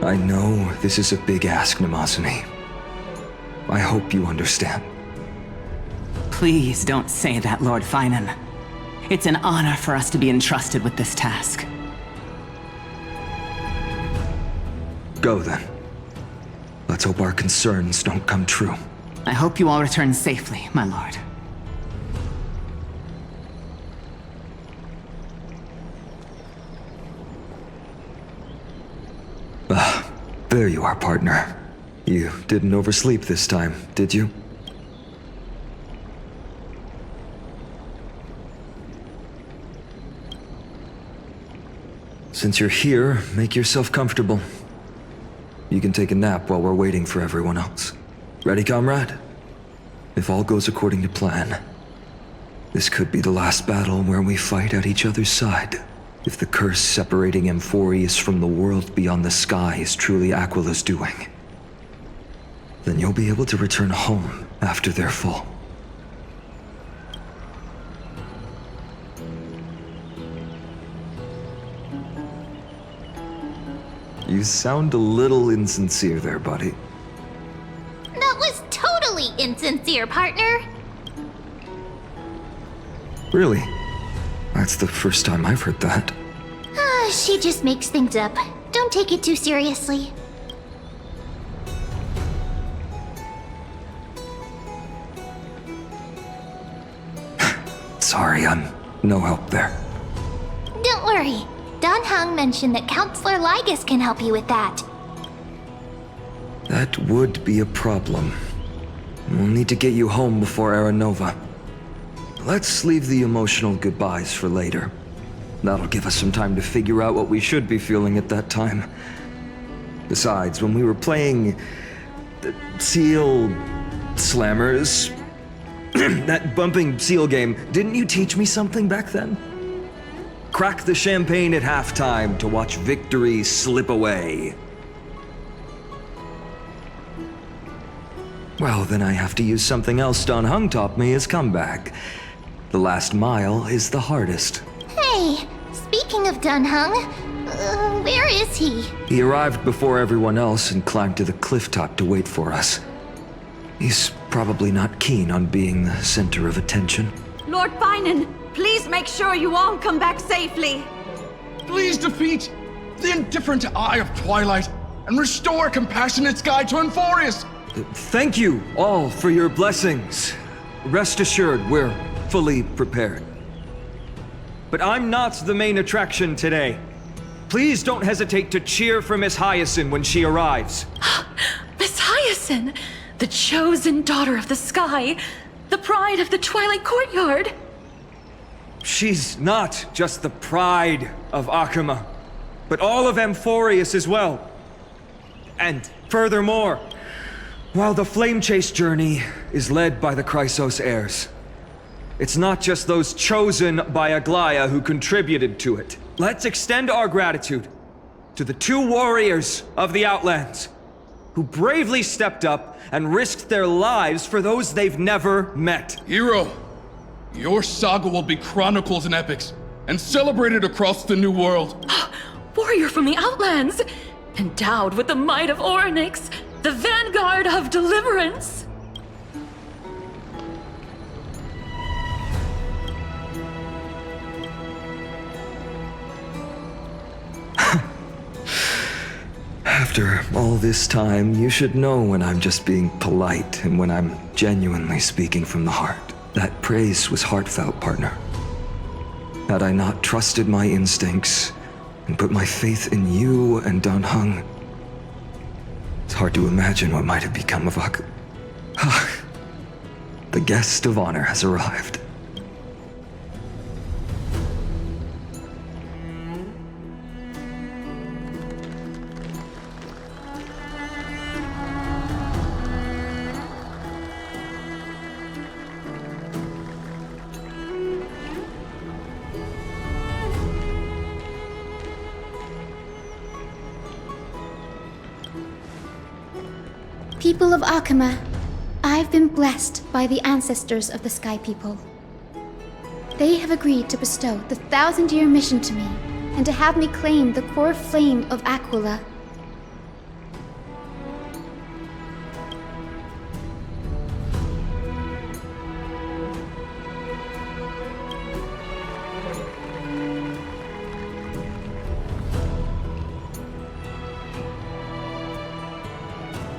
I know this is a big ask, Namazani. I hope you understand. Please don't say that, Lord Finan. It's an honor for us to be entrusted with this task. Go then. Let's hope our concerns don't come true. I hope you all return safely, my lord. There you are, partner. You didn't oversleep this time, did you? Since you're here, make yourself comfortable. You can take a nap while we're waiting for everyone else. Ready, comrade? If all goes according to plan, this could be the last battle where we fight at each other's side. If the curse separating Amphoreus from the world beyond the sky is truly Aquila's doing, then you'll be able to return home after their fall. You sound a little insincere there, buddy. That was totally insincere, partner. Really? That's the first time I've heard that. She just makes things up. Don't take it too seriously. Sorry, I'm no help there. Don't worry. Don Hung mentioned that Counselor Lygus can help you with that. That would be a problem. We'll need to get you home before Aranova. Let's leave the emotional goodbyes for later. That'll give us some time to figure out what we should be feeling at that time. Besides, when we were playing the Seal Slammers, that bumping seal game, didn't you teach me something back then? Crack the champagne at halftime to watch victory slip away. Well, then I have to use something else Don Hung taught me as comeback. The last mile is the hardest. Hey, speaking of Don Hung, where is he? He arrived before everyone else and climbed to the cliff top to wait for us. He's probably not keen on being the center of attention. Lord Finan, please make sure you all come back safely. Please defeat the indifferent eye of Twilight and restore a compassionate sky to Amphoreus. Thank you all for your blessings. Rest assured, we're fully prepared. But I'm not the main attraction today. Please don't hesitate to cheer for Miss Hyacinth when she arrives. Miss Hyacinth, the chosen daughter of the sky, the pride of the Twilight Courtyard. She's not just the pride of Akama, but all of Amphoreus as well. And furthermore, while the Flame Chase journey is led by the Chrysos heirs, it's not just those chosen by Aglaya who contributed to it. Let's extend our gratitude to the two warriors of the Outlands who bravely stepped up and risked their lives for those they've never met. Hero, your saga will be chronicled in epics and celebrated across the New World. Warrior from the Outlands, endowed with the might of Orynyx, the vanguard of deliverance. After all this time, you should know when I'm just being polite and when I'm genuinely speaking from the heart. That praise was heartfelt, partner. Had I not trusted my instincts and put my faith in you and Don Hung, it's hard to imagine what might have become of Ak. The guest of honor has arrived. People of Akama, I've been blessed by the ancestors of the Sky People. They have agreed to bestow the 1,000-year mission to me, and to have me claim the core flame of Aquila.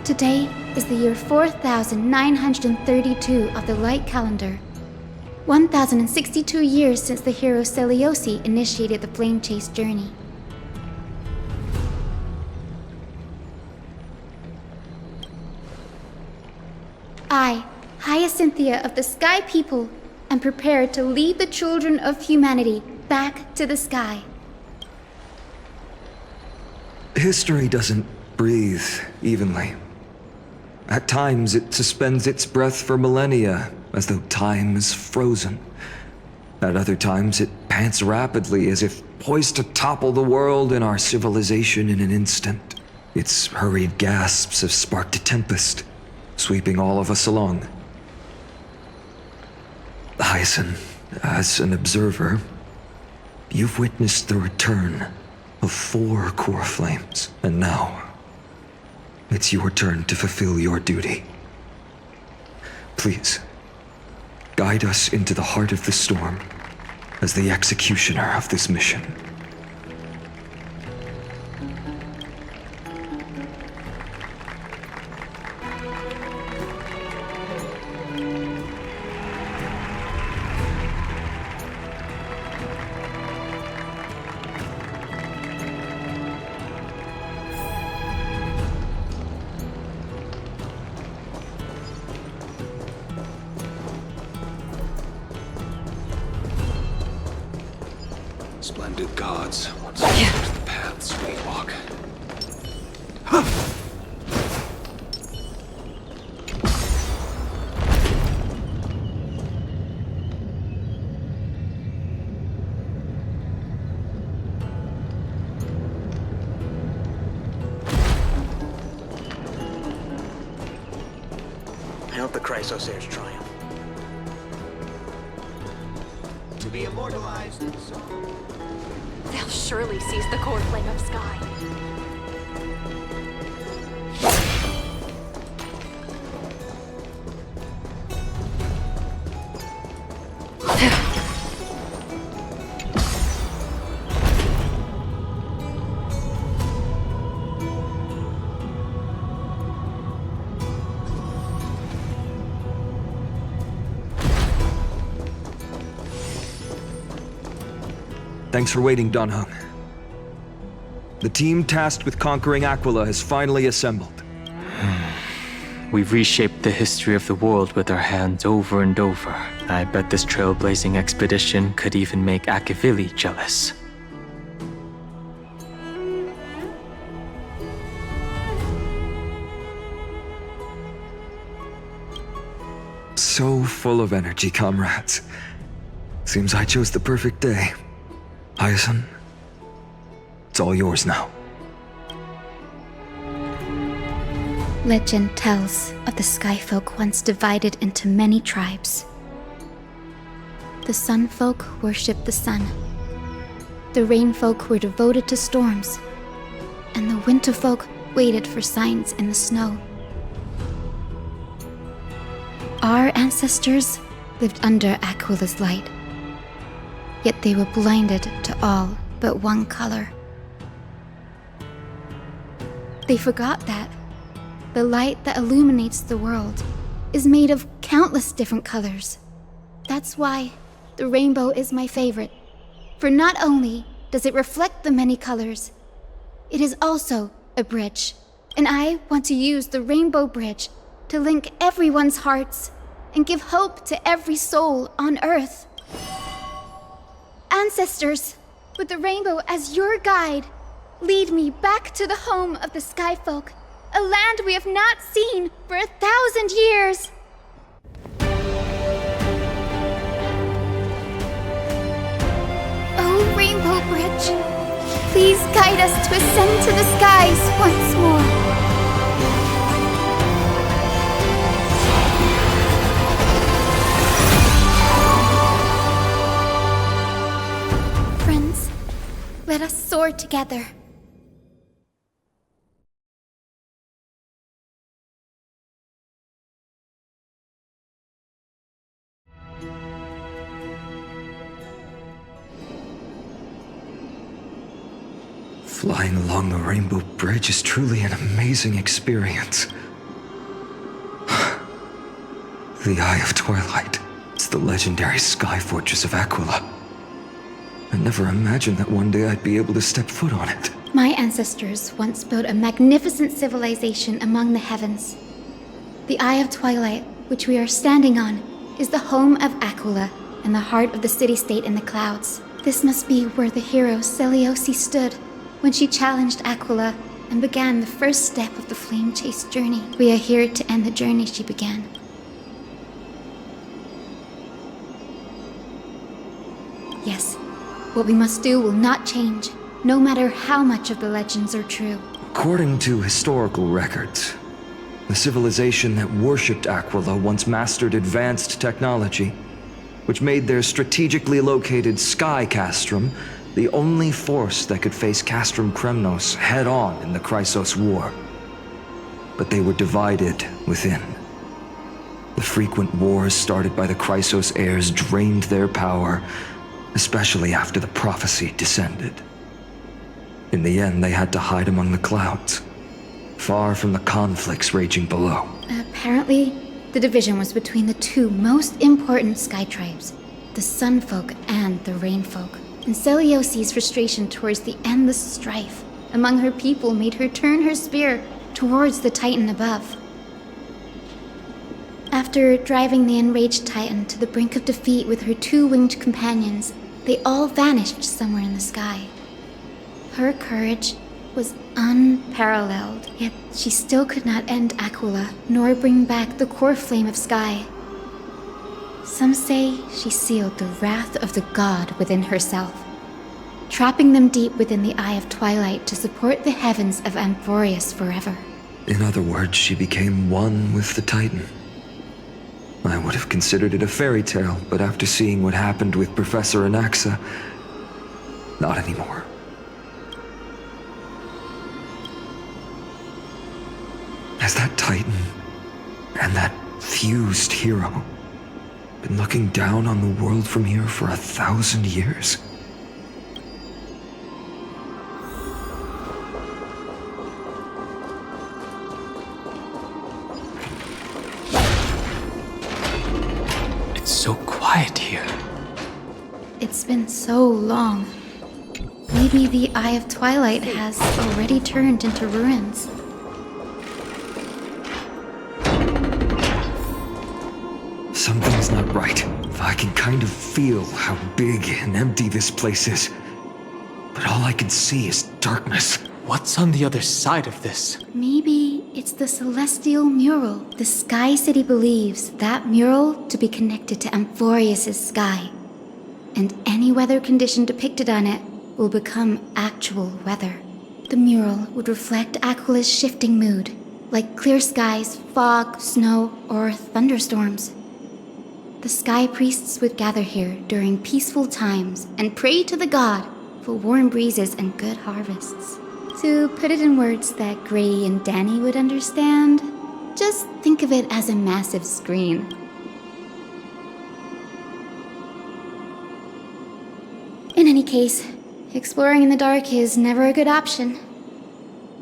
Today is the year 4932 of the Light Calendar. 1,062 years since the hero Seleuci initiated the Flame Chase journey. I, Hyacinthia of the Sky People, am prepared to lead the children of humanity back to the sky. History doesn't breathe evenly. At times, it suspends its breath for millennia, as though time is frozen. At other times, it pants rapidly, as if poised to topple the world and our civilization in an instant. Its hurried gasps have sparked a tempest, sweeping all of us along. Hyacinth, as an observer, you've witnessed the return of 4 core flames, and now it's your turn to fulfill your duty. Please, guide us into the heart of the storm as the executioner of this mission. Splendid gods, once there's the paths we walk. I hope the Chrysosairs triumph. To be immortalized in song. They'll surely seize the core flame of sky. Thanks for waiting, Don Hung. The team tasked with conquering Aquila has finally assembled. We've reshaped the history of the world with our hands over and over. I bet this trailblazing expedition could even make Akivili jealous. So full of energy, comrades. Seems I chose the perfect day. Hyacinth, it's all yours now. Legend tells of the Skyfolk once divided into many tribes. The Sunfolk worshipped the sun. The Rainfolk were devoted to storms. And the Winterfolk waited for signs in the snow. Our ancestors lived under Aquila's light. Yet they were blinded to all but one color. They forgot that the light that illuminates the world is made of countless different colors. That's why the rainbow is my favorite. For not only does it reflect the many colors, it is also a bridge. And I want to use the rainbow bridge to link everyone's hearts and give hope to every soul on Earth. Ancestors, with the rainbow as your guide, lead me back to the home of the Skyfolk, a land we have not seen for 1,000 years. Oh, Rainbow Bridge, please guide us to ascend to the skies once more. soar together. Flying along the Rainbow Bridge is truly an amazing experience. The Eye of Twilight. It's the legendary sky fortress of Aquila. I never imagined that one day I'd be able to step foot on it. My ancestors once built a magnificent civilization among the heavens. The Eye of Twilight, which we are standing on, is the home of Aquila and the heart of the city-state in the clouds. This must be where the hero Seleucus stood when she challenged Aquila and began the first step of the flame chase journey. We are here to end the journey she began. Yes, what we must do will not change, no matter how much of the legends are true. According to historical records, the civilization that worshipped Aquila once mastered advanced technology, which made their strategically located sky castrum the only force that could face Castrum Kremnos head-on in the Chrysos War. But they were divided within. The frequent wars started by the Chrysos heirs drained their power, especially after the prophecy descended. In the end, they had to hide among the clouds, far from the conflicts raging below. Apparently, the division was between the two most important sky tribes, the Sunfolk and the Rainfolk. And Seleucus' frustration towards the endless strife among her people made her turn her spear towards the Titan above. After driving the enraged Titan to the brink of defeat with her two-winged companions, they all vanished somewhere in the sky. Her courage was unparalleled, yet she still could not end Aquila, nor bring back the core flame of sky. Some say she sealed the wrath of the god within herself, trapping them deep within the Eye of Twilight to support the heavens of Amphoreus forever. In other words, she became one with the Titan. I would have considered it a fairy tale, but after seeing what happened with Professor Anaxa, not anymore. Has that Titan and that fused hero been looking down on the world from here for 1,000 years? It's so quiet here. It's been so long. Maybe the Eye of Twilight has already turned into ruins. Something's not right. I can kind of feel how big and empty this place is. But all I can see is darkness. What's on the other side of this? Maybe it's the celestial mural. The Sky City believes that mural to be connected to Amphoreus' sky. And any weather condition depicted on it will become actual weather. The mural would reflect Aquila's shifting mood, like clear skies, fog, snow, or thunderstorms. The sky priests would gather here during peaceful times and pray to the god for warm breezes and good harvests. To put it in words that Gray and Danny would understand, just think of it as a massive screen. In any case, exploring in the dark is never a good option.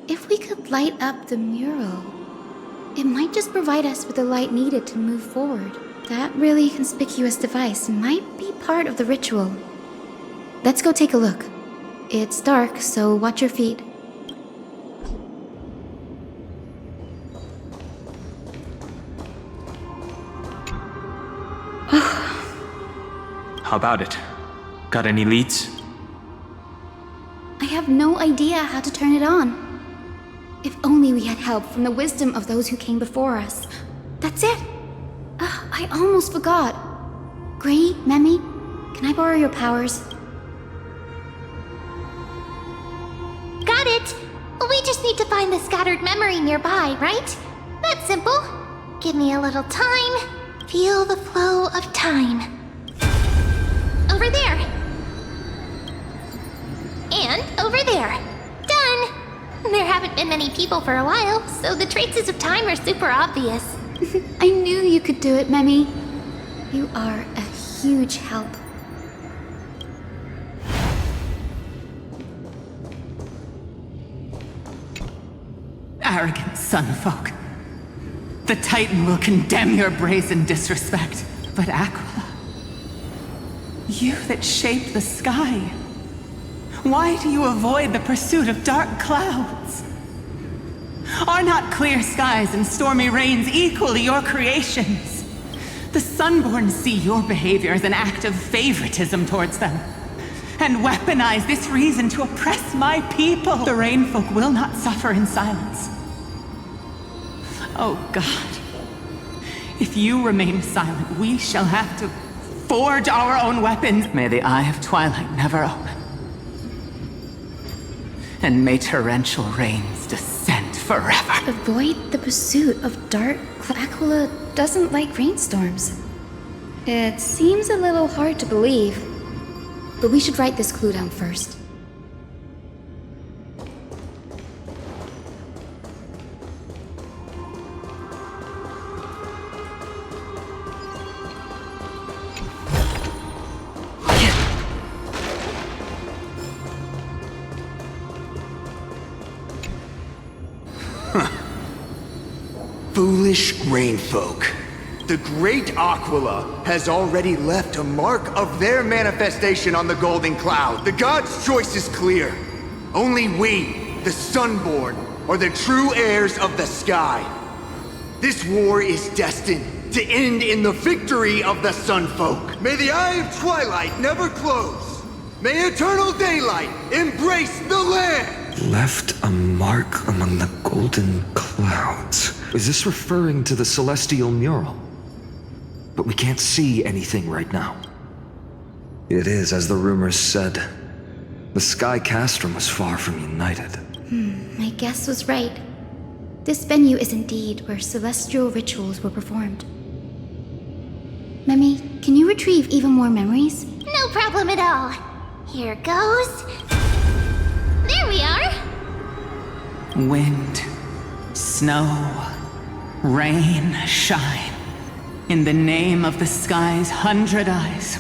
If we could light up the mural, it might just provide us with the light needed to move forward. That really conspicuous device might be part of the ritual. Let's go take a look. It's dark, so watch your feet. How about it? Got any leads? I have no idea how to turn it on. If only we had help from the wisdom of those who came before us. That's it! I almost forgot. Gray, Memi, can I borrow your powers? Got it! We just need to find the scattered memory nearby, right? That's simple. Give me a little time. Feel the flow of time. Over there. And over there. Done! There haven't been many people for a while, so the traces of time are super obvious. I knew you could do it, Memmy. You are a huge help. Arrogant sunfolk. The Titan will condemn your brazen disrespect. But Aquila, you that shaped the sky, why do you avoid the pursuit of dark clouds? Are not clear skies and stormy rains equally your creations? The Sunborn see your behavior as an act of favoritism towards them, and weaponize this reason to oppress my people. The Rainfolk will not suffer in silence. Oh God, if you remain silent, we shall have to forge our own weapons. May the Eye of Twilight never open. And may torrential rains descend forever. Avoid the pursuit of dark Aquila doesn't like rainstorms. It seems a little hard to believe, but we should write this clue down first. Foolish rainfolk. The great Aquila has already left a mark of their manifestation on the golden cloud. The gods' choice is clear. Only we, the Sunborn, are the true heirs of the sky. This war is destined to end in the victory of the Sunfolk. May the Eye of Twilight never close. May eternal daylight embrace the land! Left a mark among the golden clouds. Is this referring to the celestial mural? But we can't see anything right now. It is, as the rumors said. The Sky Castrum was far from united. My guess was right. This venue is indeed where celestial rituals were performed. Memmy, can you retrieve even more memories? No problem at all. Here goes. There we are! Wind, snow, rain, shine. In the name of the sky's 100 eyes,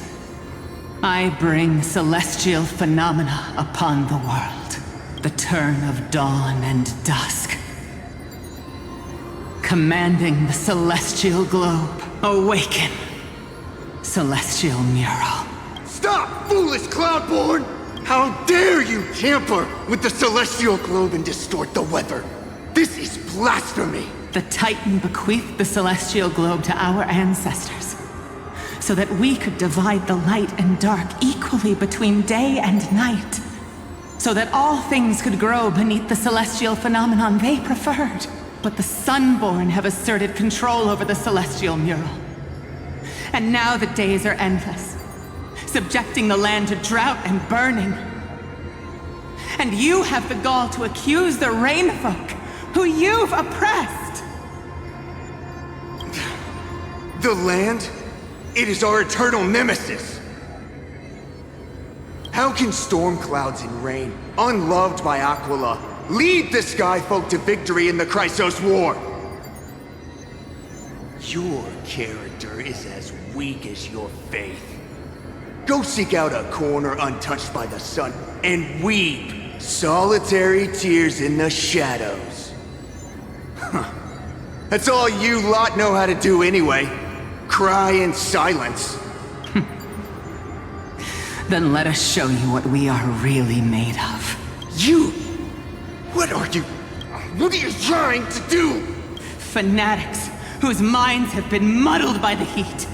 I bring celestial phenomena upon the world. The turn of dawn and dusk. Commanding the celestial globe, awaken. Celestial mural. Stop, foolish Cloudborn! How dare you tamper with the celestial globe and distort the weather? This is blasphemy! The Titan bequeathed the celestial globe to our ancestors, so that we could divide the light and dark equally between day and night, so that all things could grow beneath the celestial phenomenon they preferred. But the Sunborn have asserted control over the celestial mural. And now the days are endless, subjecting the land to drought and burning. And you have the gall to accuse the Rainfolk, who you've oppressed! The land? It is our eternal nemesis! How can storm clouds and rain, unloved by Aquila, lead the Skyfolk to victory in the Chrysos War? Your character is as weak as your faith. Go seek out a corner untouched by the sun and weep solitary tears in the shadows. Huh. That's all you lot know how to do anyway. Cry in silence. Then let us show you what we are really made of. You? What are you? What are you trying to do? Fanatics whose minds have been muddled by the heat.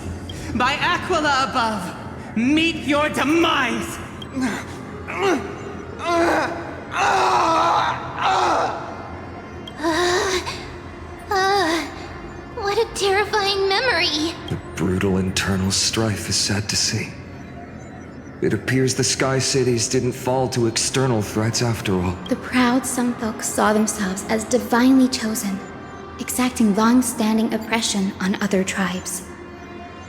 By Aquila above, meet your demise! What a terrifying memory! The brutal internal strife is sad to see. It appears the Sky Cities didn't fall to external threats after all. The proud Sunfolk saw themselves as divinely chosen, exacting long-standing oppression on other tribes.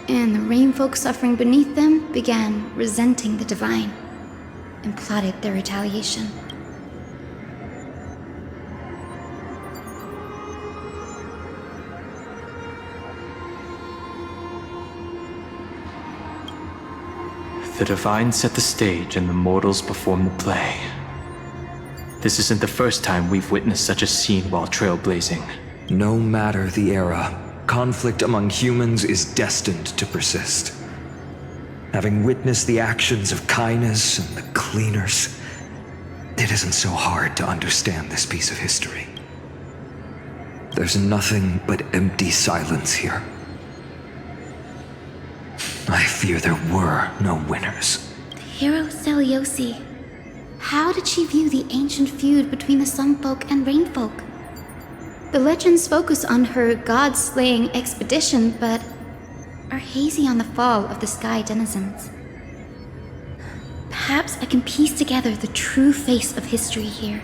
And the Rainfolk suffering beneath them began resenting the divine and plotted their retaliation. The divine set the stage and the mortals perform the play. This isn't the first time we've witnessed such a scene while trailblazing. No matter the era, conflict among humans is destined to persist. Having witnessed the actions of Kindness and the Cleaners, it isn't so hard to understand this piece of history. There's nothing but empty silence here. I fear there were no winners. The hero Celiosi. How did she view the ancient feud between the Sunfolk and Rainfolk? The legends focus on her god-slaying expedition, but are hazy on the fall of the sky denizens. Perhaps I can piece together the true face of history here.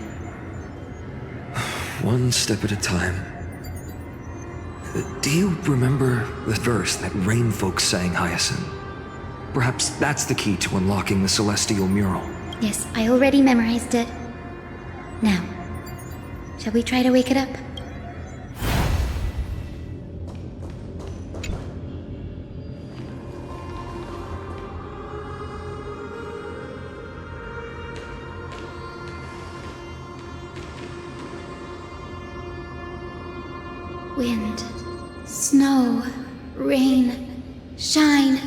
One step at a time. Do you remember the verse that Rainfolk sang, Hyacinth? Perhaps that's the key to unlocking the celestial mural. Yes, I already memorized it. Now, shall we try to wake it up? Wind, snow, rain, shine.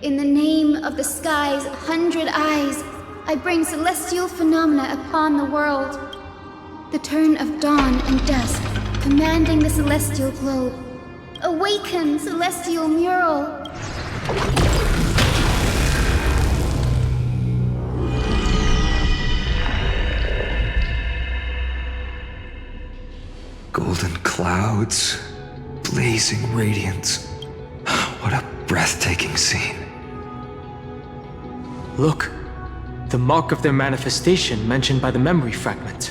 In the name of the sky's 100 eyes, I bring celestial phenomena upon the world. The turn of dawn and dusk, commanding the celestial globe. Awaken, celestial mural! Golden clouds, blazing radiance. What a breathtaking scene. Look, the mark of their manifestation mentioned by the memory fragment.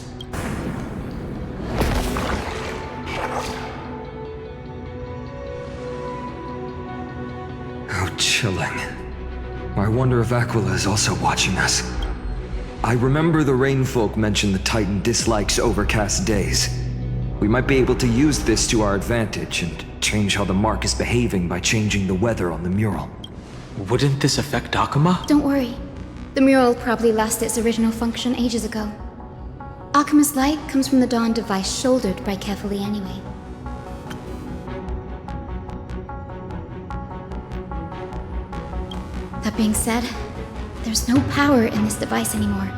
How chilling. I wonder if Aquila is also watching us. I remember the Rainfolk mentioned the Titan dislikes overcast days. We might be able to use this to our advantage and change how the mark is behaving by changing the weather on the mural. Wouldn't this affect Akuma? Don't worry. The mural probably lost its original function ages ago. Akuma's light comes from the dawn device shouldered by Kefali anyway. That being said, there's no power in this device anymore.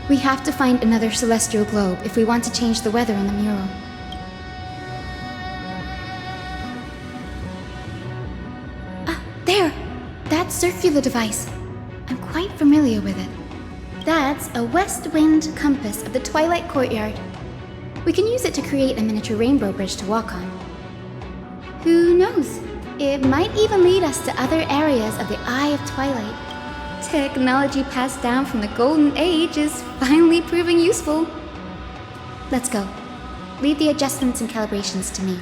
We have to find another celestial globe if we want to change the weather on the mural. Ah, there! That circular device. I'm quite familiar with it. That's a west wind compass of the Twilight Courtyard. We can use it to create a miniature rainbow bridge to walk on. Who knows? It might even lead us to other areas of the Eye of Twilight. Technology passed down from the Golden Age is finally proving useful. Let's go. Leave the adjustments and calibrations to me.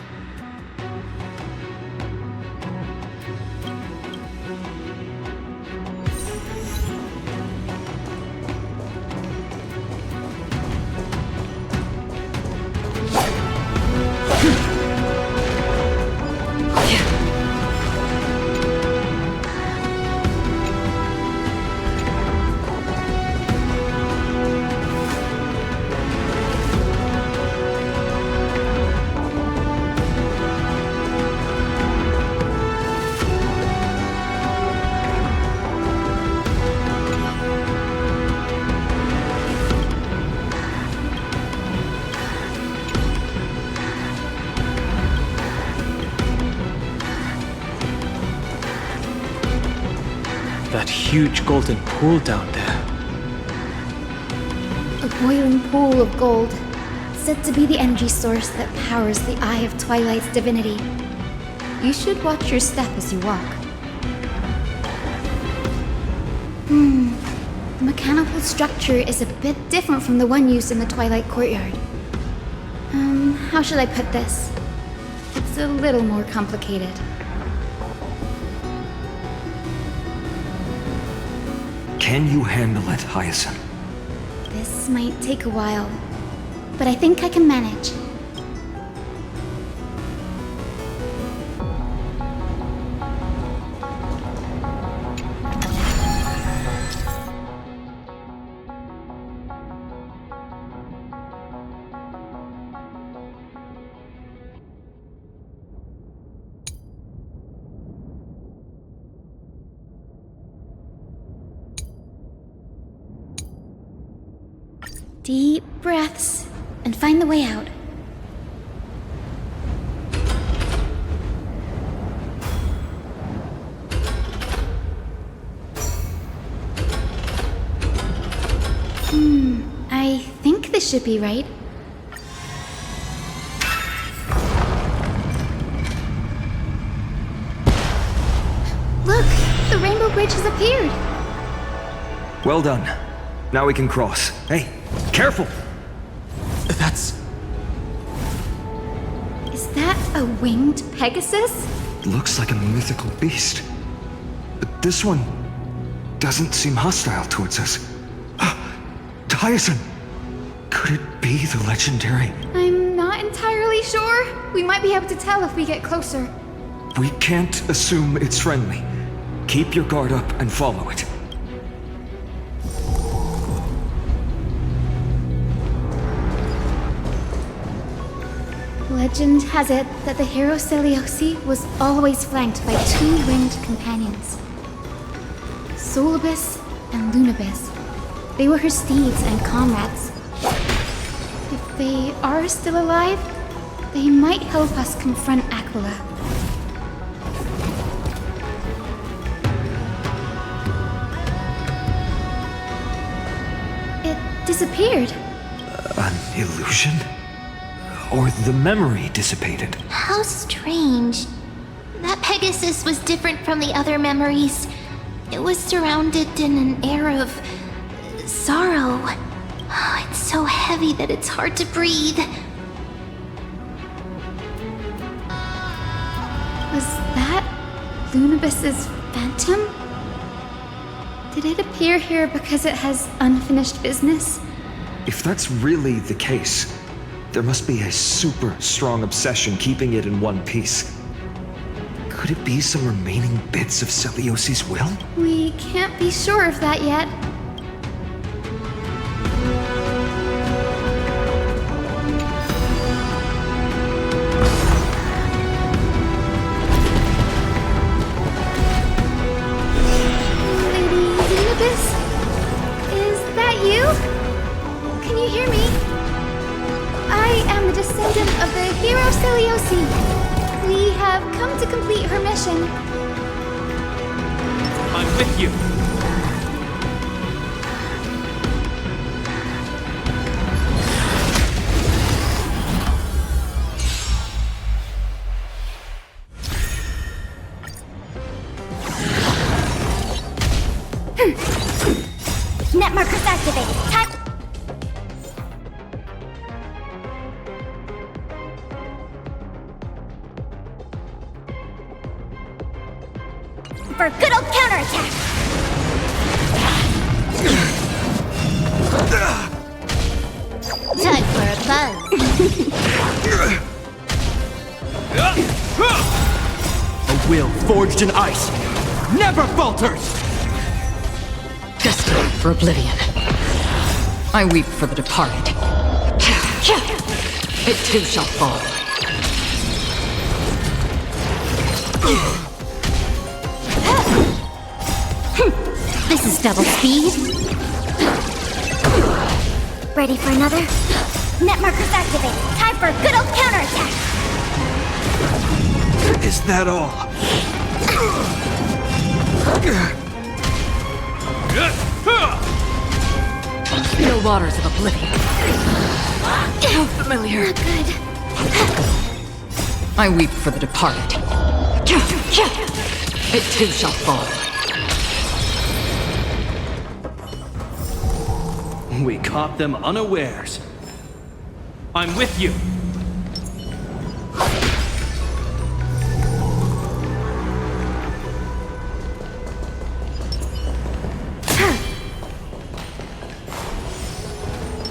That huge golden pool down there. A boiling pool of gold, said to be the energy source that powers the Eye of Twilight's divinity. You should watch your step as you walk. The mechanical structure is a bit different from the one used in the Twilight Courtyard. How should I put this? It's a little more complicated. Can you handle it, Hyacinth? This might take a while, but I think I can manage. Deep breaths and find the way out. I think this should be right. Look, the Rainbow Bridge has appeared. Well done. Now we can cross. Hey, careful! That's... Is that a winged Pegasus? Looks like a mythical beast. But this one doesn't seem hostile towards us. Hyacinth! Could it be the legendary? I'm not entirely sure. We might be able to tell if we get closer. We can't assume it's friendly. Keep your guard up and follow it. Legend has it that the hero Celiosi was always flanked by two winged companions. Solibus and Lunibus. They were her steeds and comrades. If they are still alive, they might help us confront Aquila. It disappeared. An illusion? Or the memory dissipated? How strange. That Pegasus was different from the other memories. It was surrounded in an air of sorrow. Oh, it's so heavy that it's hard to breathe. Was that Lunibus's phantom? Did it appear here because it has unfinished business? If that's really the case, there must be a super strong obsession keeping it in one piece. Could it be some remaining bits of Celiosi's will? We can't be sure of that yet. Lady Lunibus? Is that you? Can you hear me? I am the descendant of the hero Celiosi. We have come to complete her mission. I'm with you. Net markers activated. Time. For a good old counterattack! Time for a buzz. A will forged in ice never falters! Destined for oblivion. I weep for the departed. It too shall fall. This is double speed. Ready for another? Net markers activated. Time for a good old counterattack. Is that all? The waters of oblivion. How familiar. Not good. I weep for the departed. It too shall fall. We caught them unawares. I'm with you.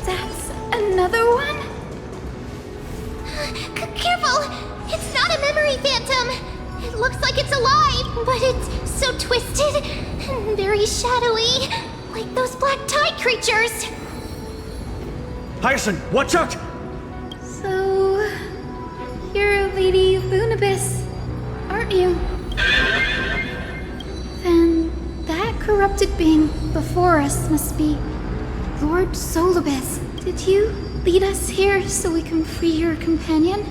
That's another one? Careful! It's not a memory phantom! It looks like it's alive, but it's so twisted and very shadowy, like those black tide creatures. Hyacinth, watch out! So, you're Lady Lunibus, aren't you? Then that corrupted being before us must be Lord Solibus. Did you lead us here so we can free your companion?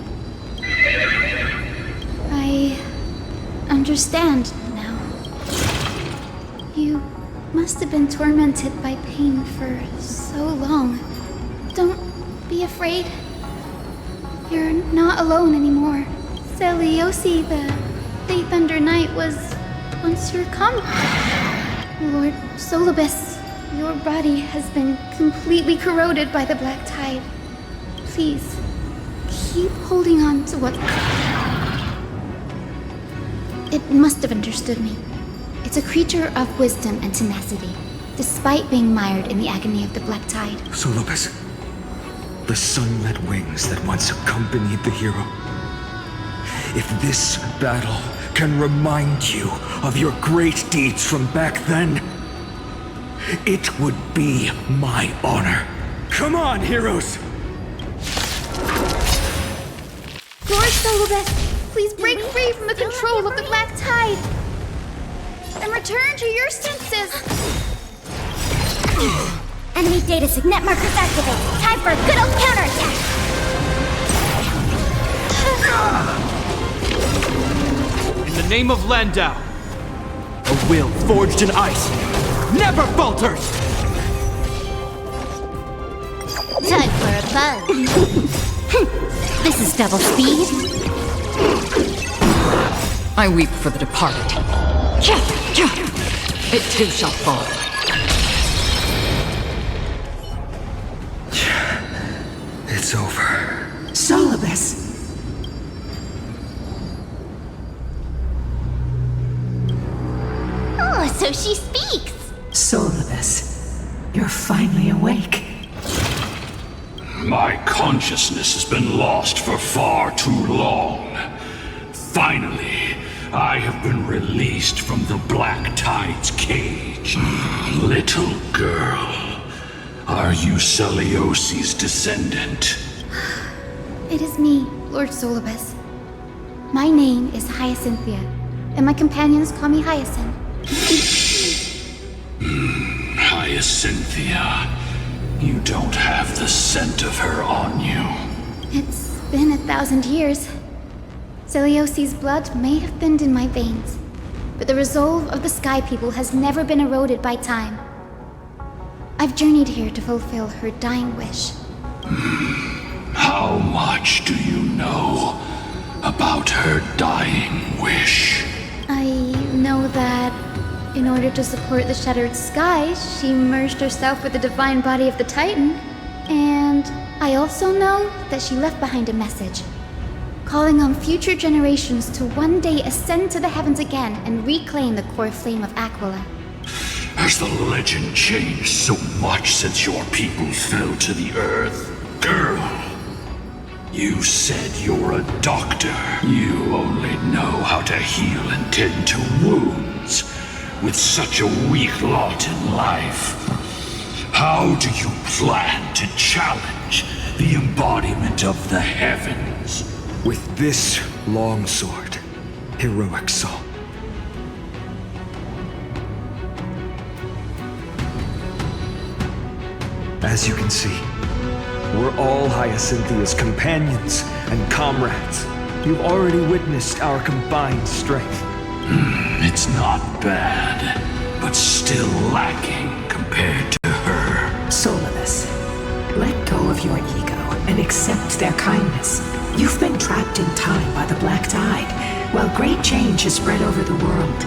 I understand now. You must have been tormented by pain for so long. Don't be afraid. You're not alone anymore. Seliosi, the Day Thunder Knight, was once your comrade. Lord Solibus, your body has been completely corroded by the Black Tide. Please, keep holding on to what... It must have understood me. It's a creature of wisdom and tenacity, despite being mired in the agony of the Black Tide. Solobus, the sunlit wings that once accompanied the hero. If this battle can remind you of your great deeds from back then, it would be my honor. Come on, heroes! Lord Solibus, please break free from the control of the Black Tide and return to your senses. Enemy data signet markers activated. Time for a good old counterattack. In the name of Landau, a will forged in ice never falters! Time for a buzz. This is double speed. I weep for the departed. It too shall fall. It's over. Solibus. Oh, so she speaks. Solibus, you're finally awake. My consciousness has been lost for far too long. Finally, I have been released from the Black Tide's cage. Little girl, are you Celiosi's descendant? It is me, Lord Solibus. My name is Hyacinthia, and my companions call me Hyacinth. Hyacinthia, you don't have the scent of her on you. It's been 1,000 years. Celiosi's blood may have thinned in my veins, but the resolve of the Sky People has never been eroded by time. I've journeyed here to fulfill her dying wish. How much do you know about her dying wish? I know that in order to support the shattered sky, she merged herself with the divine body of the Titan. And I also know that she left behind a message, calling on future generations to one day ascend to the heavens again and reclaim the core flame of Aquila. Has the legend changed so much since your people fell to the earth? Girl, you said you're a doctor. You only know how to heal and tend to wounds. With such a weak lot in life, how do you plan to challenge the embodiment of the heavens? With this long sword, heroic soul. As you can see, we're all Hyacinthia's companions and comrades. You've already witnessed our combined strength. It's not bad, but still lacking compared to her. Solibus, let go of your ego and accept their kindness. You've been trapped in time by the Black Tide, while great change has spread over the world.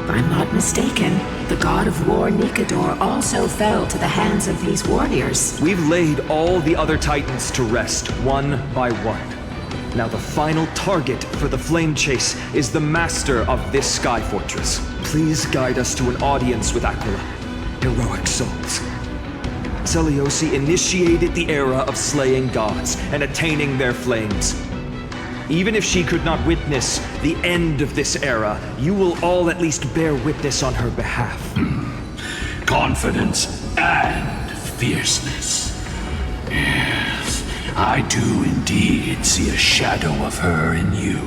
If I'm not mistaken, the god of war Nikador also fell to the hands of these warriors. We've laid all the other titans to rest, one by one. Now the final target for the flame chase is the master of this sky fortress. Please guide us to an audience with Aquila. Heroic souls. Celiosi initiated the era of slaying gods and attaining their flames. Even if she could not witness the end of this era, you will all at least bear witness on her behalf. Confidence and fierceness. Yes, I do indeed see a shadow of her in you.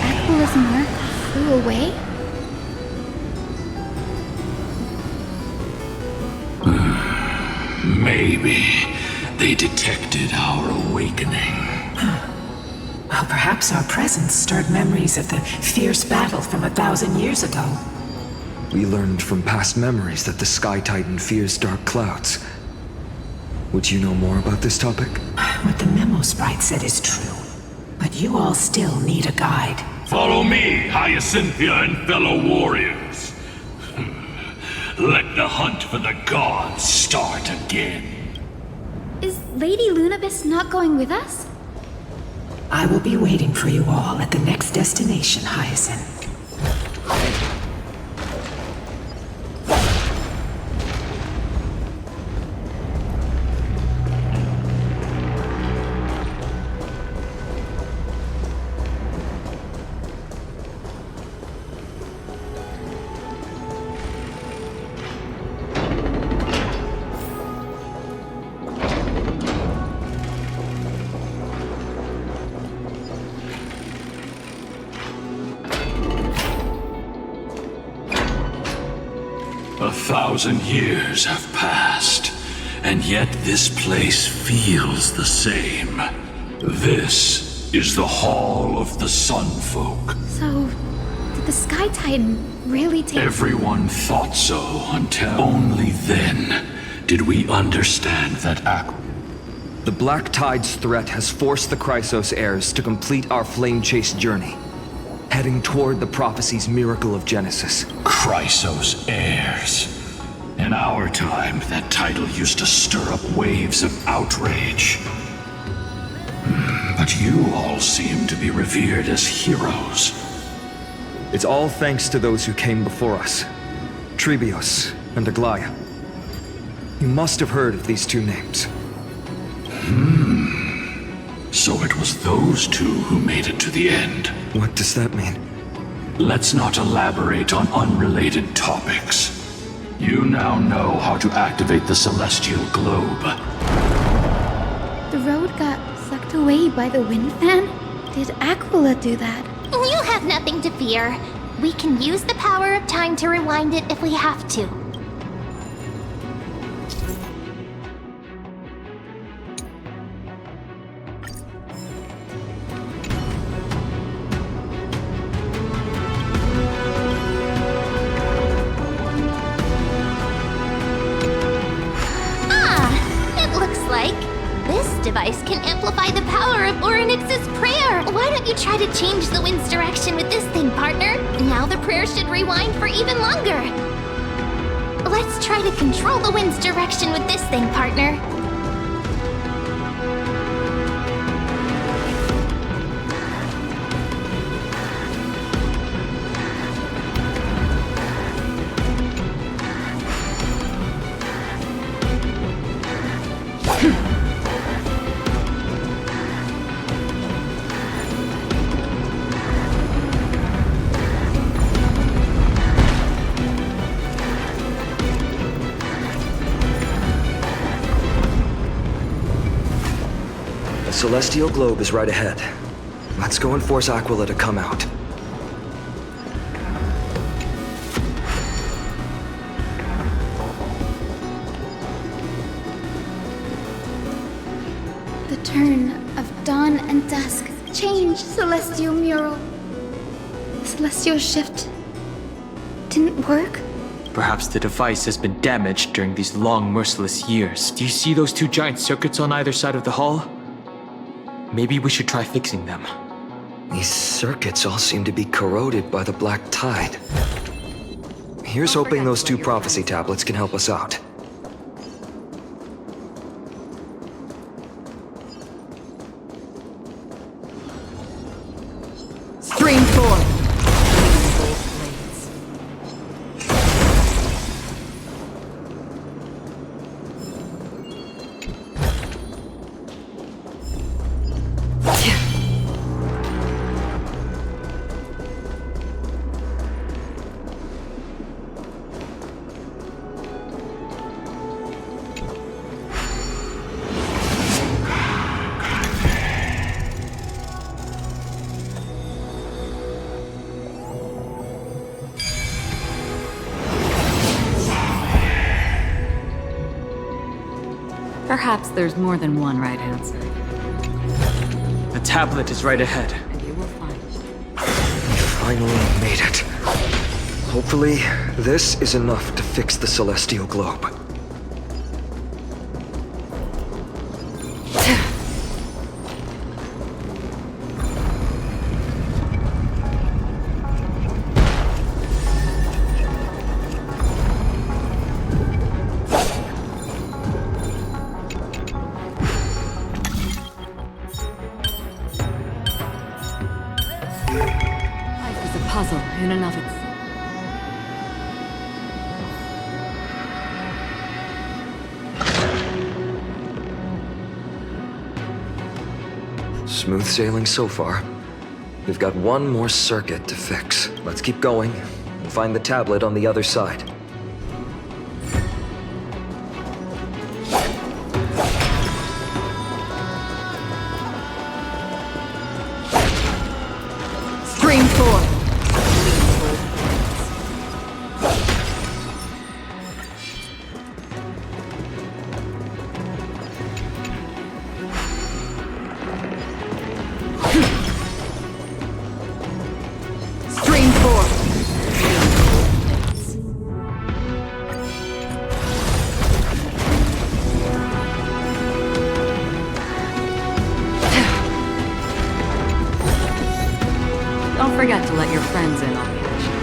Aquila's mark flew away? maybe they detected our awakening. Well, perhaps our presence stirred memories of the fierce battle from 1,000 years ago. We learned from past memories that the Sky Titan fears dark clouds. Would you know more about this topic? What the memo sprite said is true. But you all still need a guide. Follow me, Hyacinthia and fellow warriors. Let the hunt for the gods start again. Is Lady Lunabis not going with us? I will be waiting for you all at the next destination, Hyacinth. A 1,000 years have passed, and yet this place feels the same. This is the Hall of the Sunfolk. So, did the Sky Titan really take... Everyone thought so until only then did we understand that The Black Tide's threat has forced the Chrysos heirs to complete our flame chase journey, heading toward the prophecy's miracle of Genesis. Chrysos heirs. In our time, that title used to stir up waves of outrage. But you all seem to be revered as heroes. It's all thanks to those who came before us. Trebios and Aglaya. You must have heard of these two names. So it was those two who made it to the end. What does that mean? Let's not elaborate on unrelated topics. You now know how to activate the celestial globe. The road got sucked away by the wind fan? Did Aquila do that? You have nothing to fear. We can use the power of time to rewind it if we have to. Device can amplify the power of Orynyx's prayer. Why don't you try to change the wind's direction with this thing, partner? Now the prayer should rewind for even longer. Let's try to control the wind's direction with this thing, partner. The celestial globe is right ahead. Let's go and force Aquila to come out. The turn of dawn and dusk changed celestial mural. The celestial shift didn't work? Perhaps the device has been damaged during these long, merciless years. Do you see those two giant circuits on either side of the hall? Maybe we should try fixing them. These circuits all seem to be corroded by the Black Tide. Here's hoping those two prophecy tablets can help us out. Stream forth. Perhaps there's more than one right answer. The tablet is right ahead. And you will find it. Finally made it. Hopefully, this is enough to fix the celestial globe. Life is a puzzle in and of itself. Smooth sailing so far. We've got one more circuit to fix. Let's keep going and find the tablet on the other side. Stream 4. Stream 4. Don't forget to let your friends in on the action.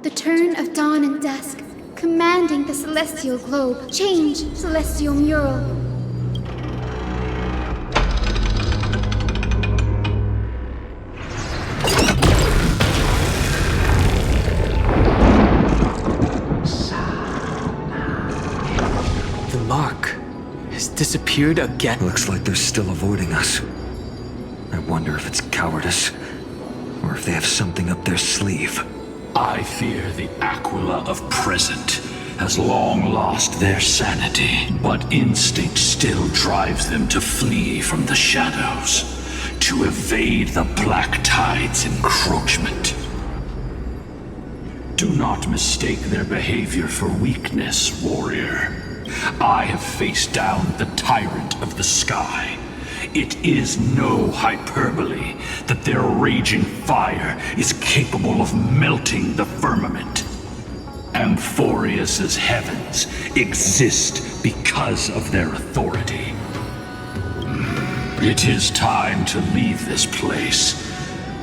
The turn of dawn and dusk, commanding the celestial globe. Change, celestial mural. The mark has disappeared again. Looks like they're still avoiding us. I wonder if it's cowardice, or if they have something up their sleeve. I fear the Aquila of present has long lost their sanity, but instinct still drives them to flee from the shadows, to evade the Black Tide's encroachment. Do not mistake their behavior for weakness, warrior. I have faced down the tyrant of the sky. It is no hyperbole that their raging fire is capable of melting the firmament. Amphoreus's heavens exist because of their authority. It is time to leave this place.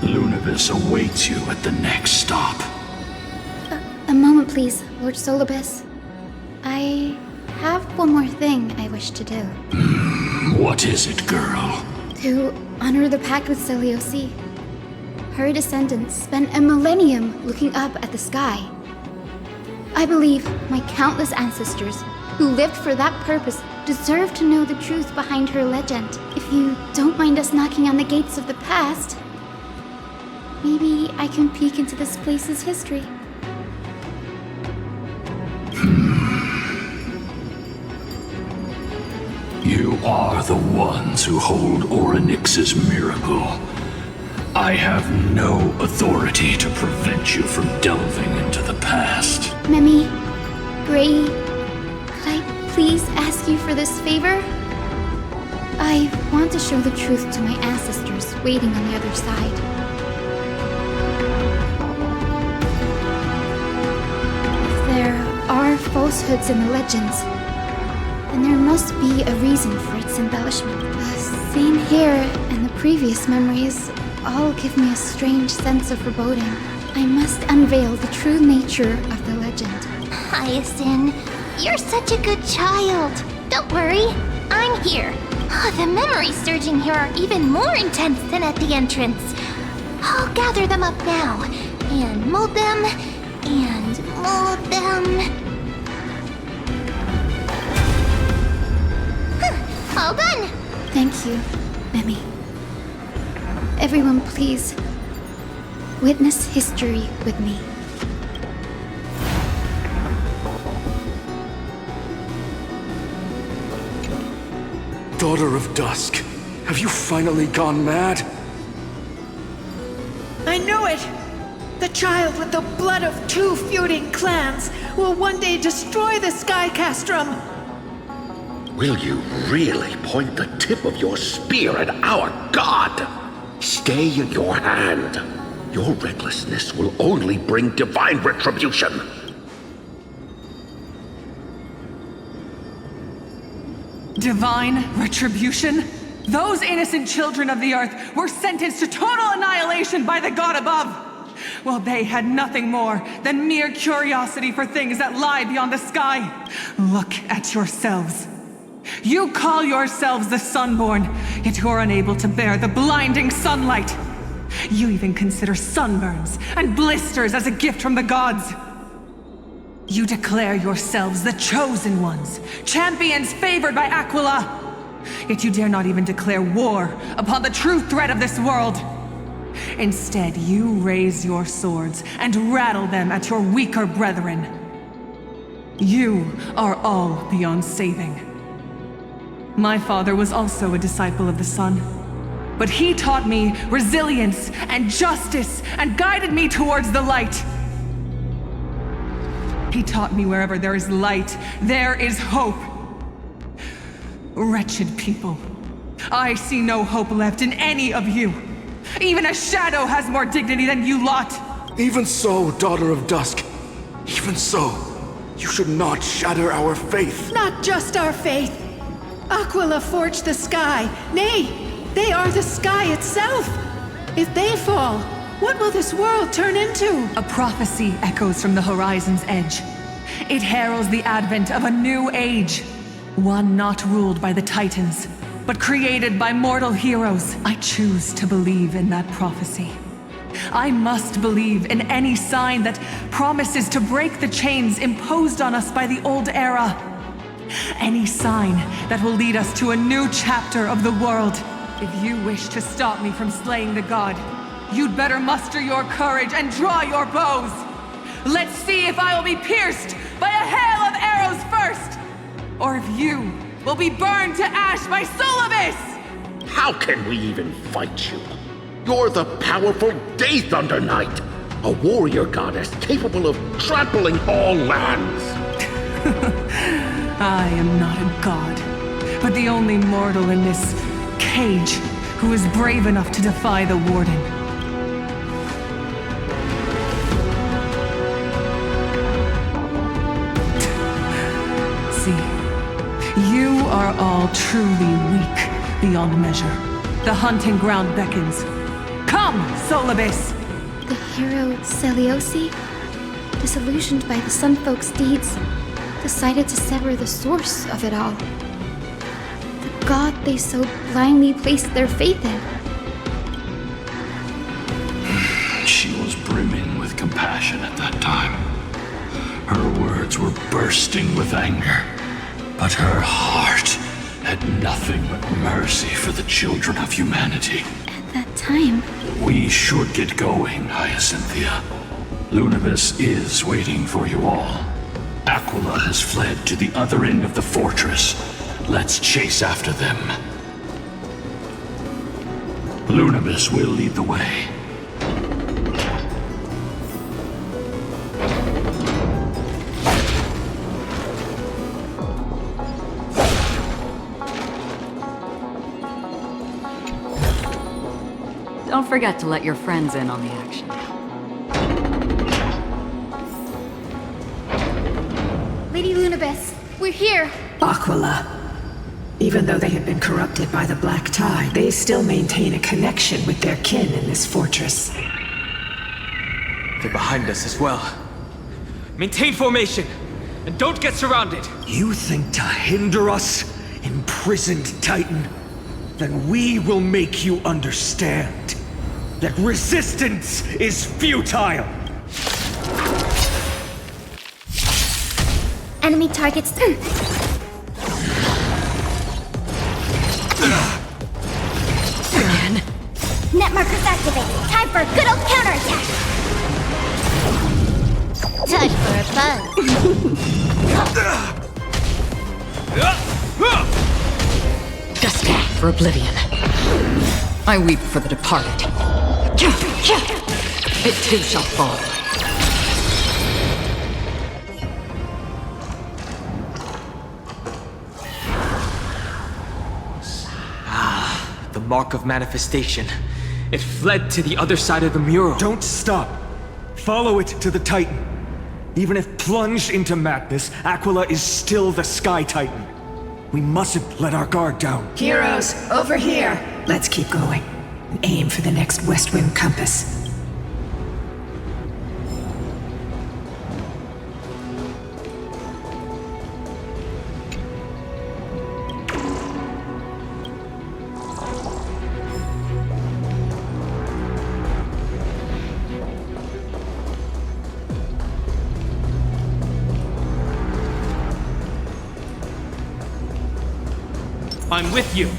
Lunabis awaits you at the next stop. A moment, please, Lord Solibus. I have one more thing I wish to do. What is it, girl? To honor the pact with Seliosi. Her descendants spent a millennium looking up at the sky. I believe my countless ancestors who lived for that purpose deserve to know the truth behind her legend. If you don't mind us knocking on the gates of the past, maybe I can peek into this place's history. You are the ones who hold Orynyx's miracle. I have no authority to prevent you from delving into the past. Memi, Gray, could I please ask you for this favor? I want to show the truth to my ancestors waiting on the other side. If there are falsehoods in the legends, then there must be a reason for its embellishment. The scene here and the previous memories all give me a strange sense of foreboding. I must unveil the true nature of the legend. Hyacinth, you're such a good child. Don't worry, I'm here. The memories surging here are even more intense than at the entrance. I'll gather them up now, and mold them, and mold them. All done! Thank you, Memi. Everyone, please, witness history with me. Daughter of Dusk, have you finally gone mad? I knew it! The child with the blood of two feuding clans will one day destroy the Sky Castrum! Will you really point the tip of your spear at our god? Stay your hand. Your recklessness will only bring divine retribution. Divine retribution? Those innocent children of the earth were sentenced to total annihilation by the god above. Well, they had nothing more than mere curiosity for things that lie beyond the sky. Look at yourselves. You call yourselves the Sunborn, yet you're unable to bear the blinding sunlight. You even consider sunburns and blisters as a gift from the gods. You declare yourselves the chosen ones, champions favored by Aquila. Yet you dare not even declare war upon the true threat of this world. Instead, you raise your swords and rattle them at your weaker brethren. You are all beyond saving. My father was also a disciple of the sun, but he taught me resilience and justice and guided me towards the light. He taught me wherever there is light, there is hope. Wretched people, I see no hope left in any of you. Even a shadow has more dignity than you lot. Even so, Daughter of Dusk, even so, you should not shatter our faith. Not just our faith. Aquila forged the sky. Nay, they are the sky itself. If they fall, What will this world turn into? A prophecy echoes from the horizon's edge. It heralds the advent of a new age. One not ruled by the Titans, but created by mortal heroes. I choose to believe in that prophecy. I must believe in any sign that promises to break the chains imposed on us by the old era. Any sign that will lead us to a new chapter of the world. If you wish to stop me from slaying the god, you'd better muster your courage and draw your bows. Let's see if I will be pierced by a hail of arrows first, or if you will be burned to ash by Solibus! How can we even fight you? You're the powerful Day Thunder Knight, a warrior goddess capable of trampling all lands. I am not a god, but the only mortal in this cage who is brave enough to defy the Warden. See, you are all truly weak beyond measure. The hunting ground beckons. Come, Solibus! The hero Celiosi, disillusioned by the Sunfolk's deeds, decided to sever the source of it all. The god they so blindly placed their faith in. She was brimming with compassion at that time. Her words were bursting with anger, but her heart had nothing but mercy for the children of humanity. At that time... We should get going, Hyacinthia. Lunibus is waiting for you all. Aquila has fled to the other end of the fortress. Let's chase after them. Lunibus will lead the way. Don't forget to let your friends in on the action. Lady Lunibus, we're here! Aquila. Even though they have been corrupted by the Black Tide, they still maintain a connection with their kin in this fortress. They're behind us as well. Maintain formation, and don't get surrounded. You think to hinder us, imprisoned Titan? Then we will make you understand that resistance is futile! Enemy targets. Again? Net markers activated. Time for a good old counterattack. Time for a buzz. Destiny for oblivion. I weep for the departed. It too shall fall. The mark of manifestation. It fled to the other side of the mural. Don't stop. Follow it to the Titan. Even if plunged into madness, Aquila is still the Sky Titan. We mustn't let our guard down. Heroes, over here! Let's keep going. And aim for the next West Wind compass. I'm with you.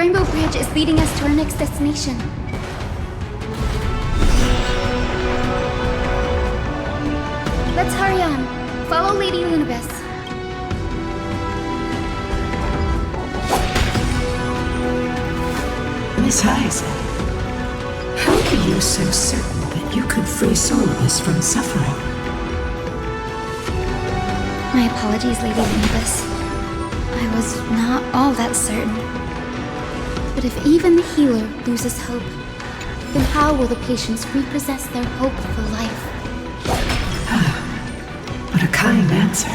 Rainbow Bridge is leading us to our next destination. Let's hurry on. Follow Lady Lunabess. Miss Heisen, how are you so certain that you could free Solus from suffering? My apologies, Lady Lunabess. I was not all that certain. But if even the healer loses hope, then how will the patients repossess their hope for life? What a kind answer.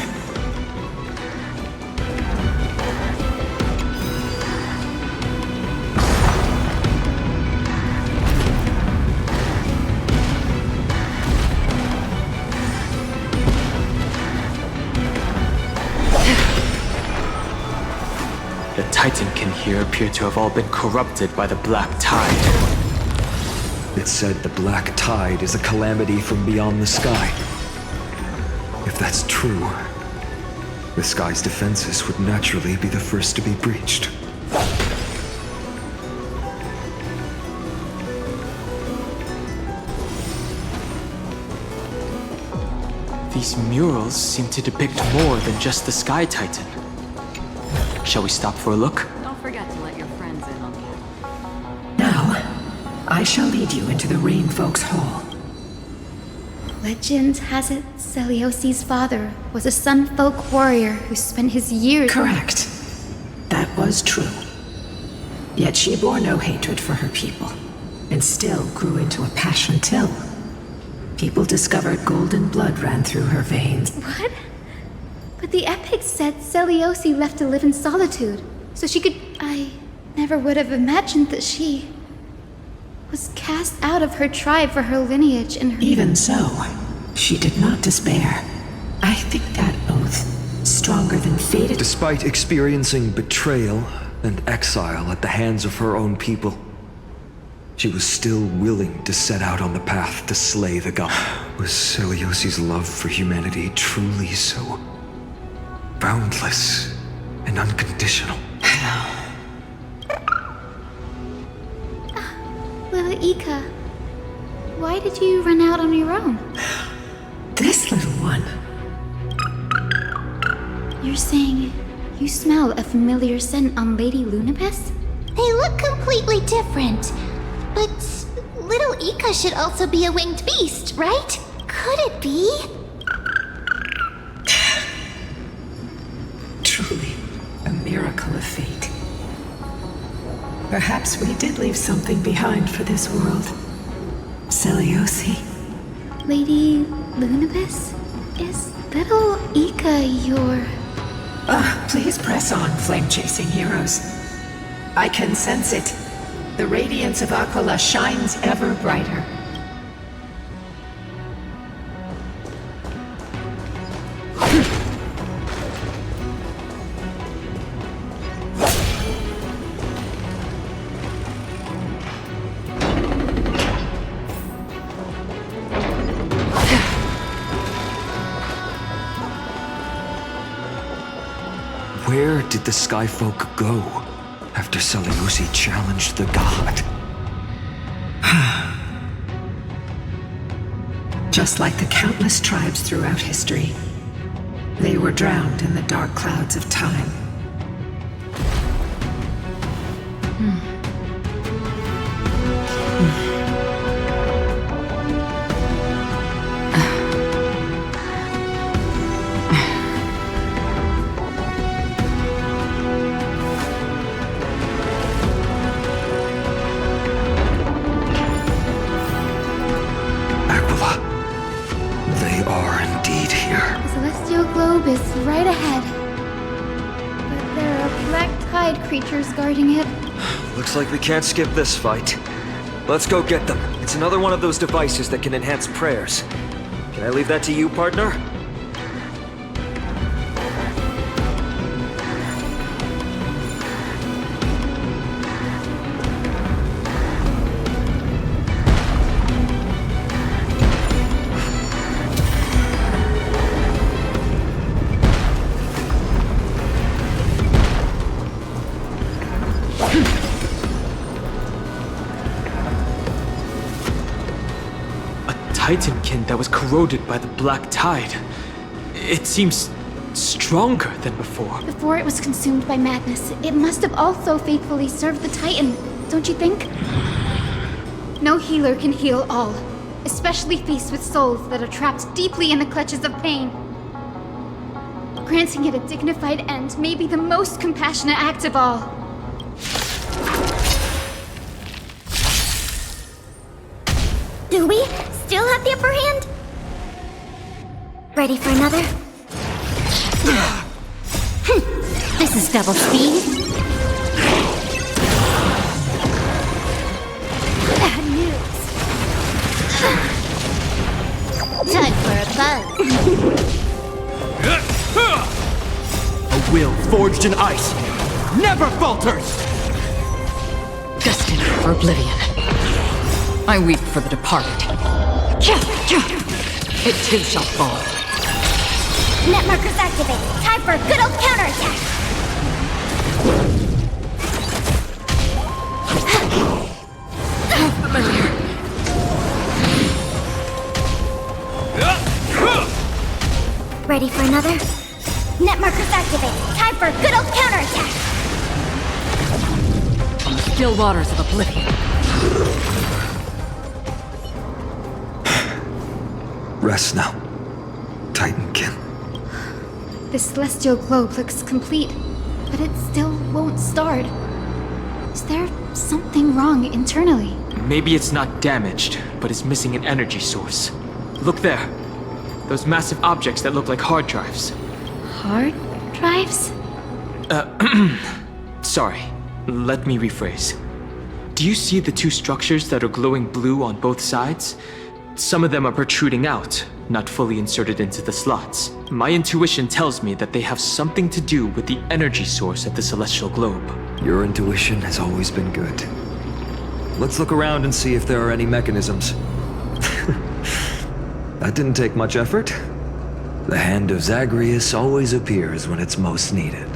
The Titankin here appear to have all been corrupted by the Black Tide. It's said the Black Tide is a calamity from beyond the sky. If that's true, the sky's defenses would naturally be the first to be breached. These murals seem to depict more than just the Sky Titan. Shall we stop for a look? Don't forget to let your friends in on the act. Now, I shall lead you into the Rain Folks Hall. Legend has it Celiosi's father was a Sun Folk warrior who spent his years... Correct. That was true. Yet she bore no hatred for her people, and still grew into a passion till people discovered golden blood ran through her veins. What? But the epics said Celiosi left to live in solitude, so she could... I never would have imagined that she... was cast out of her tribe for her lineage and her... Even so, she did not despair. I think that oath, stronger than fated... Despite experiencing betrayal and exile at the hands of her own people, she was still willing to set out on the path to slay the god. Was Celiosi's love for humanity truly so boundless and unconditional? Little Ika, why did you run out on your own? This little one. You're saying you smell a familiar scent on Lady Lunabess? They look completely different. But little Ika should also be a winged beast, right? Could it be? Truly, a miracle of fate. Perhaps we did leave something behind for this world. Celiosi. Lady Lunabess? Is little Ika your... Please press on, flame-chasing heroes. I can sense it. The radiance of Aquila shines ever brighter. Where did the Skyfolk go after Celiosi challenged the god? Just like the countless tribes throughout history, they were drowned in the dark clouds of time. Is right ahead. But there are black tide creatures guarding it. Looks like we can't skip this fight. Let's go get them. It's another one of those devices that can enhance prayers. Can I leave that to you, partner? Titankin that was corroded by the black tide. It seems stronger than before. Before it was consumed by madness, it must have also faithfully served the Titan, don't you think? No healer can heal all, especially faced with souls that are trapped deeply in the clutches of pain. Granting it a dignified end may be the most compassionate act of all. Do we still have the upper hand? Ready for another? This is double speed. Bad news. Time for a buzz. A will forged in ice never falters! Destined for oblivion. I weep for the departed. It too shall fall. Net markers activated. Time for a good old counterattack. How familiar. Ready for another? Net markers activated. Time for a good old counterattack. On the still waters of oblivion. Rest now, Titankin. The celestial globe looks complete, but it still won't start. Is there something wrong internally? Maybe it's not damaged, but it's missing an energy source. Look there. Those massive objects that look like hard drives. Hard drives? Sorry. Let me rephrase. Do you see the two structures that are glowing blue on both sides? Some of them are protruding out, not fully inserted into the slots. My intuition tells me that they have something to do with the energy source of the celestial globe. Your intuition has always been good. Let's look around and see if there are any mechanisms. That didn't take much effort. The hand of Zagreus always appears when it's most needed.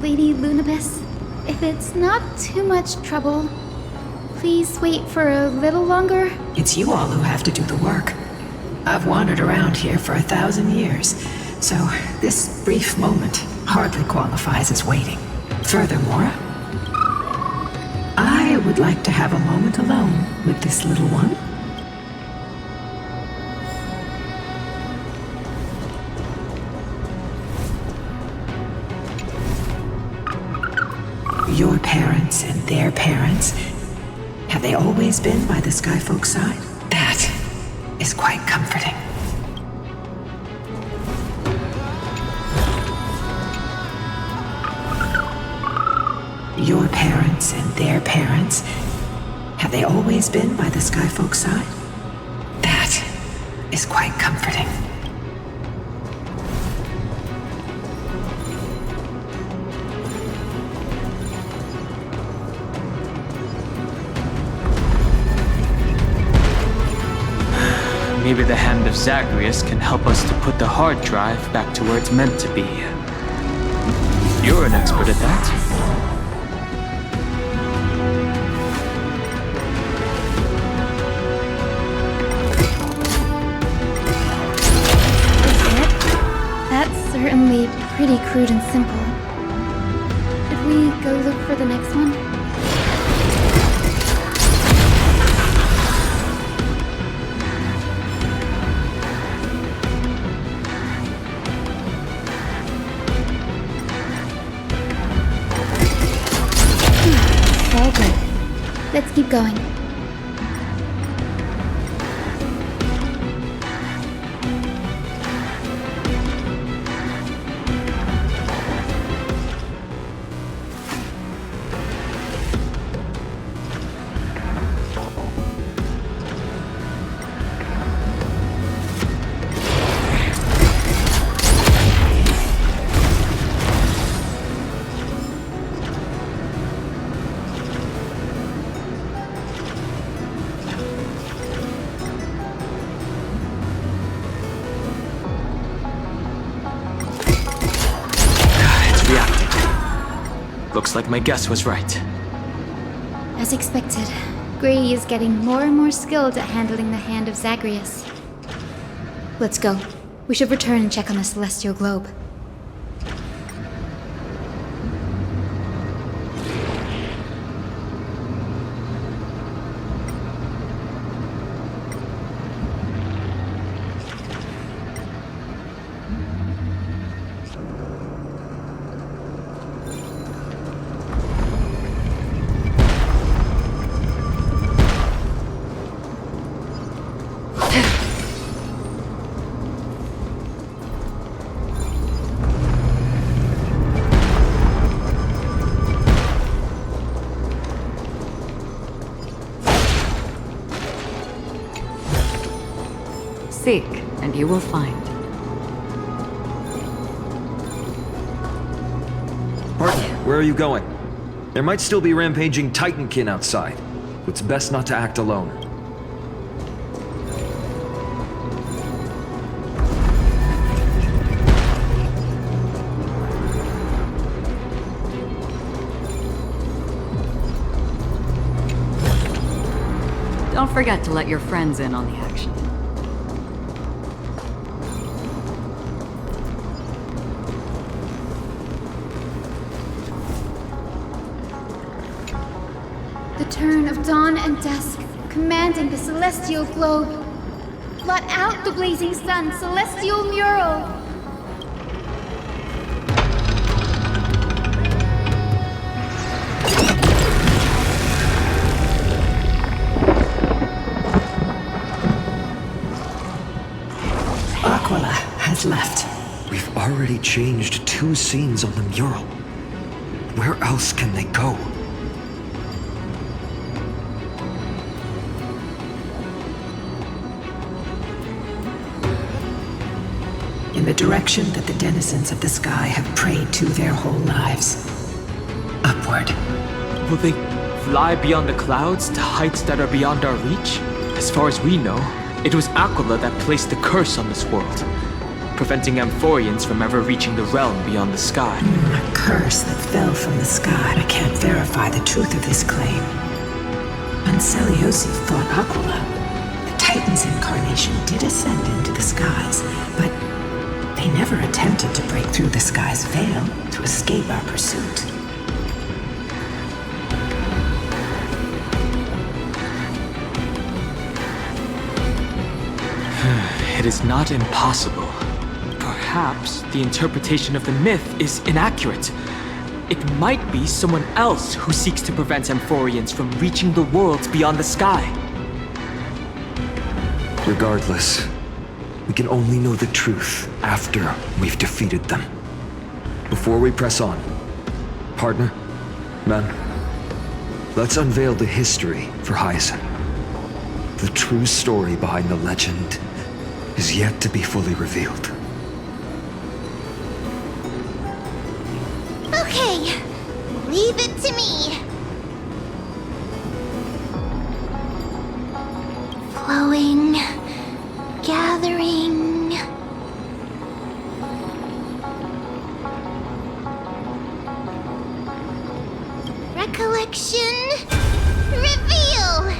Lady Lunabis, if it's not too much trouble, please wait for a little longer. It's you all who have to do the work. I've wandered around here for 1,000 years, so this brief moment hardly qualifies as waiting. Furthermore, I would like to have a moment alone with this little one. Your parents and their parents, have they always been by the Skyfolk side? That is quite comforting. Your parents and their parents, have they always been by the Skyfolk side? That is quite comforting. Maybe the hand of Zagreus can help us to put the hard drive back to where it's meant to be. You're an expert at that. That's certainly pretty crude and simple. Should we go look for the next one? All good. Let's keep going. Looks like my guess was right. As expected, agree is getting more and more skilled at handling the hand of Zagreus. Let's go. We should return and check on the celestial globe. Seek, and you will find. Pardon, where are you going? There might still be rampaging Titankin outside. It's best not to act alone. Don't forget to let your friends in on the action. The turn of dawn and dusk, commanding the celestial globe. Blot out the blazing sun, celestial mural! Aquila has left. We've already changed 2 scenes on the mural. Where else can they go? In the direction that the denizens of the sky have prayed to their whole lives. Upward. Will they fly beyond the clouds to heights that are beyond our reach? As far as we know, it was Aquila that placed the curse on this world, preventing Amphoreans from ever reaching the realm beyond the sky. A curse that fell from the sky. I can't verify the truth of this claim. When Seleucus fought Aquila, the Titan's incarnation did ascend into the skies, but they never attempted to break through the sky's veil to escape our pursuit. It is not impossible. Perhaps the interpretation of the myth is inaccurate. It might be someone else who seeks to prevent Amphoreans from reaching the worlds beyond the sky. Regardless, we can only know the truth after we've defeated them. Before we press on, partner, man, let's unveil the history for Hyacinth. The true story behind the legend is yet to be fully revealed. Okay, leave it to me. Flowing, gathering. Recollection, reveal.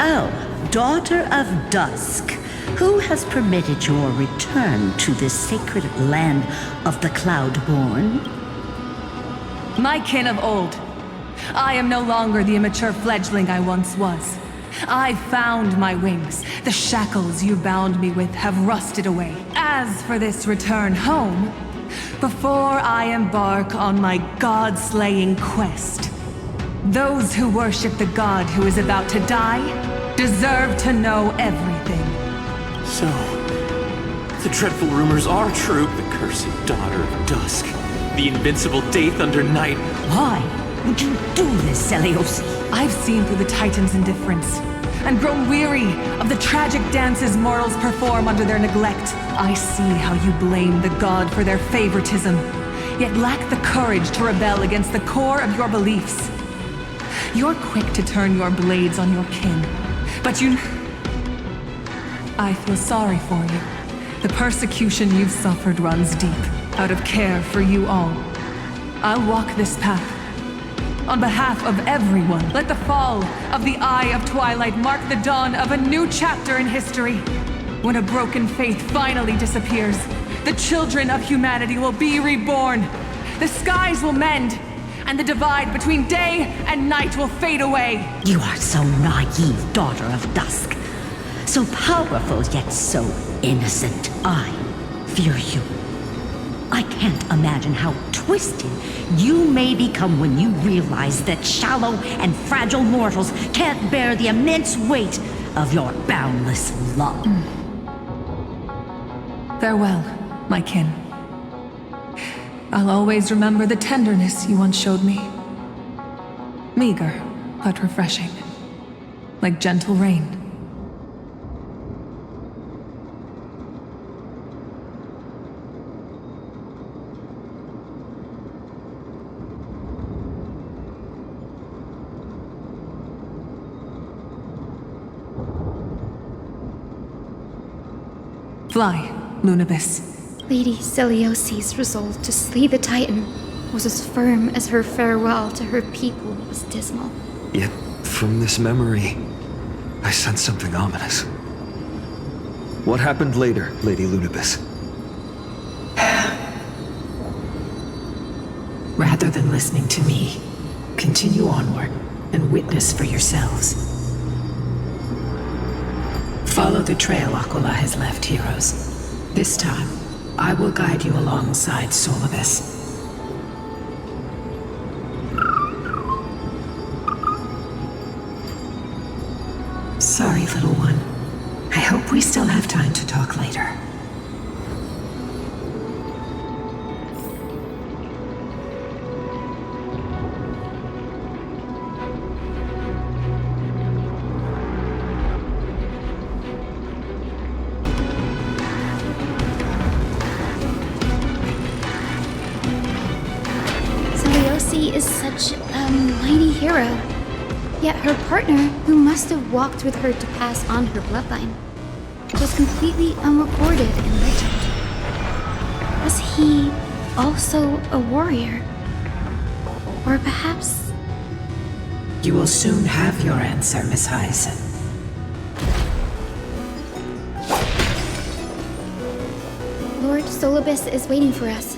Oh, daughter of dusk, who has permitted your return to this sacred land of the Cloudborn? My kin of old. I am no longer the immature fledgling I once was. I found my wings. The shackles you bound me with have rusted away. As for this return home, before I embark on my god-slaying quest, those who worship the god who is about to die deserve to know everything. So, the dreadful rumors are true. The cursed daughter of dusk. The invincible Daith under night. Why would you do this, Seleucus? I've seen through the Titan's indifference and grown weary of the tragic dances mortals perform under their neglect. I see how you blame the god for their favoritism, yet lack the courage to rebel against the core of your beliefs. You're quick to turn your blades on your kin, but I feel sorry for you. The persecution you've suffered runs deep, out of care for you all. I'll walk this path. On behalf of everyone, let the fall of the Eye of Twilight mark the dawn of a new chapter in history. When a broken faith finally disappears, the children of humanity will be reborn. The skies will mend, and the divide between day and night will fade away. You are so naive, daughter of dusk. So powerful, yet so innocent. I fear you. I can't imagine how twisted you may become when you realize that shallow and fragile mortals can't bear the immense weight of your boundless love. Farewell, my kin. I'll always remember the tenderness you once showed me. Meager, but refreshing. Like gentle rain. Fly, Lunibis. Lady Celiosi's resolve to slay the Titan was as firm as her farewell to her people was dismal. Yet, from this memory, I sense something ominous. What happened later, Lady Lunibis? Rather than listening to me, continue onward and witness for yourselves. Follow the trail Aquila has left, heroes. This time, I will guide you alongside Solibus. Sorry, little one. I hope we still have time to talk later. Celiosi is such a mighty hero. Yet her partner, who must have walked with her to pass on her bloodline, was completely unrecorded in legend. Was he also a warrior? Or perhaps... You will soon have your answer, Miss Hyacinth. Lord Solibus is waiting for us.